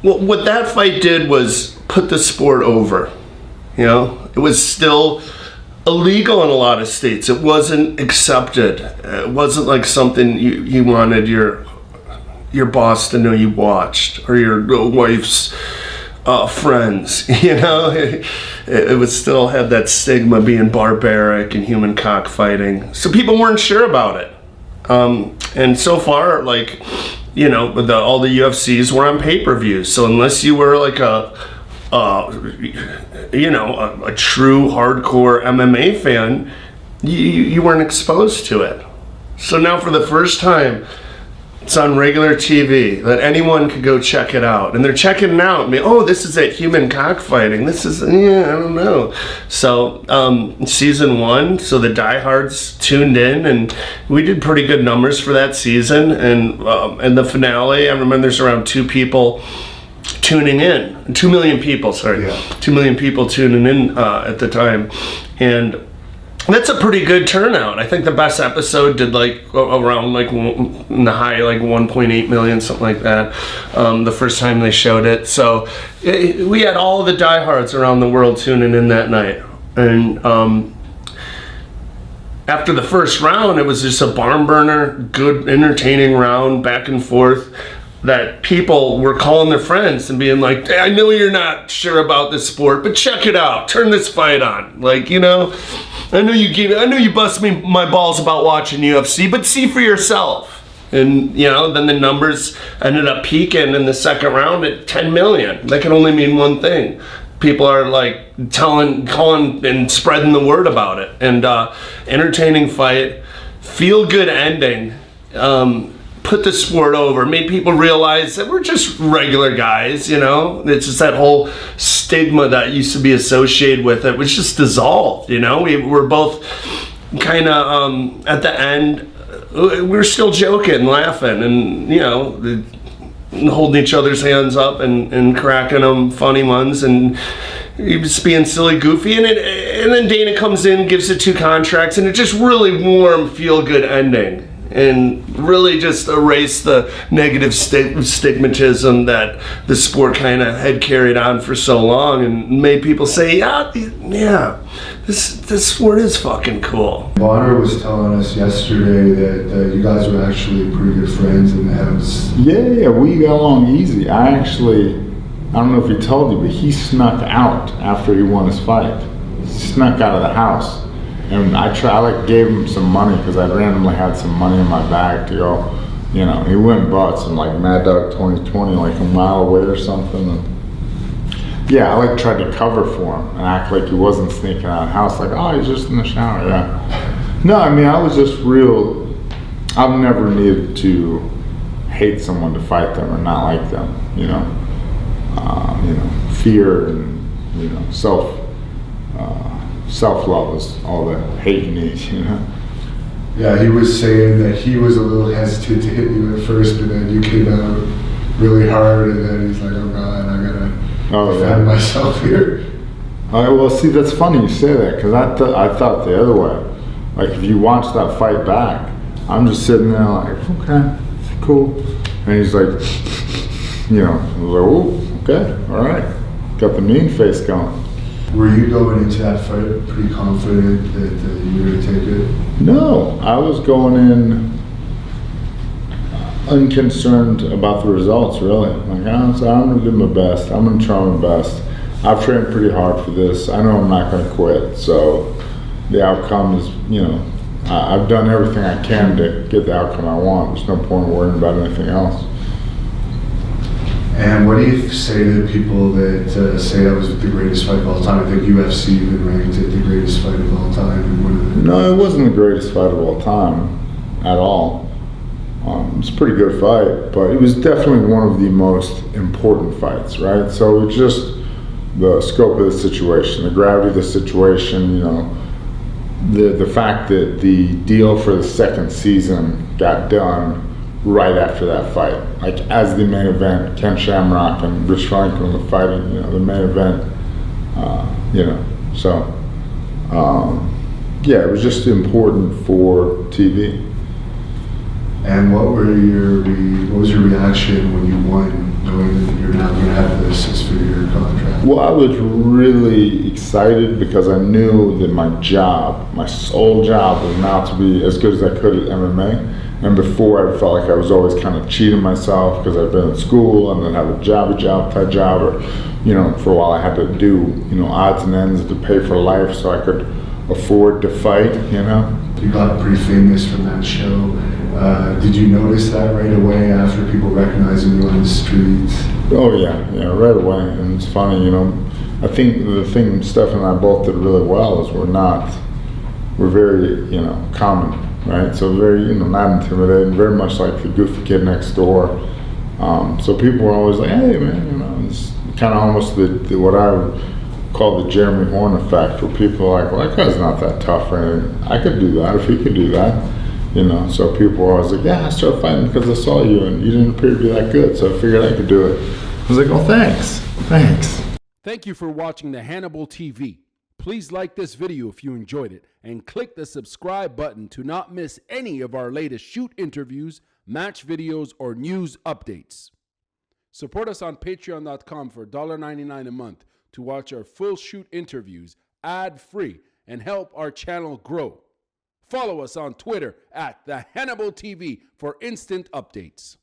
what that fight did was put the sport over. You know, it was still illegal in a lot of states. It wasn't accepted. It wasn't like something you wanted your boss to know you watched, or your wife's friends. You know, it would still have that stigma, being barbaric and human cockfighting. So people weren't sure about it. And so far, like, you know, all the UFCs were on pay-per-view. So unless you were like a true hardcore MMA fan, you weren't exposed to it. So now for the first time, it's on regular TV that anyone could go check it out. And they're checking it out. I mean, oh, this is that human cockfighting. This is, I don't know. So season 1, so the diehards tuned in, and we did pretty good numbers for that season. And the finale, I remember there's around 2 people tuning in. 2 million people, sorry. Yeah. 2 million people tuning in at the time. And that's a pretty good turnout. I think the best episode did like around like in the high like 1.8 million, something like that, the first time they showed it. So we had all the diehards around the world tuning in that night. And after the first round, it was just a barn burner, good, entertaining round, back and forth, that people were calling their friends and being like, hey, I know you're not sure about this sport, but check it out. Turn this fight on. Like, you know, I know you bust me my balls about watching UFC, but see for yourself. And, you know, then the numbers ended up peaking in the second round at 10 million. That can only mean one thing. People are like calling and spreading the word about it. And entertaining fight, feel good ending. Put the sport over, made people realize that we're just regular guys, you know? It's just that whole stigma that used to be associated with it was just dissolved, you know? We were both kind of, at the end, we were still joking, laughing, and, you know, holding each other's hands up and cracking them funny ones, and just being silly, goofy, and then Dana comes in, gives it 2 contracts, and it just really warm, feel-good ending. And really just erase the negative stigmatism that the sport kind of had carried on for so long, and made people say, yeah, this sport is fucking cool. Bonnar was telling us yesterday that you guys were actually pretty good friends in the house. Yeah, we got along easy. I don't know if he told you, but he snuck out after he won his fight. He snuck out of the house. And I gave him some money, because I randomly had some money in my bag to go, you know, he went and bought some like Mad Dog 2020 like a mile away or something. And yeah, I tried to cover for him and act like he wasn't sneaking out of the house, like, oh, he's just in the shower, yeah. No, I mean, I was just I've never needed to hate someone to fight them or not like them, you know. Fear and, you know, self-love is all the hate you need, you know? Yeah, he was saying that he was a little hesitant to hit you at first, but then you came out really hard, and then he's like, oh God, I gotta defend myself here. All right, well, see, that's funny you say that, because I thought the other way. Like, if you watch that fight back, I'm just sitting there like, okay, cool. And he's like, you know, I was like, oh, okay, all right. Got the mean face going. Were you going into that fight pretty confident that you were going to take it? No, I was going in unconcerned about the results, really. Like, I'm going to do my best. I'm going to try my best. I've trained pretty hard for this. I know I'm not going to quit. So the outcome is, you know, I've done everything I can to get the outcome I want. There's no point in worrying about anything else. And what do you say to the people that say that was the greatest fight of all time? I think UFC even ranked it the greatest fight of all time. No, it wasn't the greatest fight of all time at all. It was a pretty good fight, but it was definitely one of the most important fights, right? So it's just the scope of the situation, the gravity of the situation, you know, the fact that the deal for the second season got done right after that fight, like as the main event. Ken Shamrock and Rich Franklin were fighting, you know, the main event, you know. So yeah, it was just important for TV. And what was your reaction when you won, knowing that you're I'm going to have the 6-figure contract? Well, I was really excited because I knew that my job, my sole job, was now to be as good as I could at MMA. And before, I felt like I was always kind of cheating myself because I'd been in school and then have a job, or, you know, for a while I had to do, you know, odds and ends to pay for life so I could afford to fight, you know. You got pretty famous from that show. Did you notice that right away after people recognizing you on the streets? Oh yeah, right away. And it's funny, you know, I think the thing Stephan and I both did really well is we're very, you know, common, right? So very, you know, not intimidating, very much like the goofy kid next door. So people were always like, hey man, you know, it's kind of almost the what I would call the Jeremy Horn effect, where people are like, well, that guy's not that tough or anything. I could do that if he could do that. You know, so people were always like, yeah, I started fighting because I saw you and you didn't appear to be that good, so I figured I could do it. I was like, oh, thanks. Thank you for watching the Hannibal TV. Please like this video if you enjoyed it and click the subscribe button to not miss any of our latest shoot interviews, match videos, or news updates. Support us on patreon.com for $1.99 a month to watch our full shoot interviews ad-free and help our channel grow. Follow us on Twitter at the Hannibal TV for instant updates.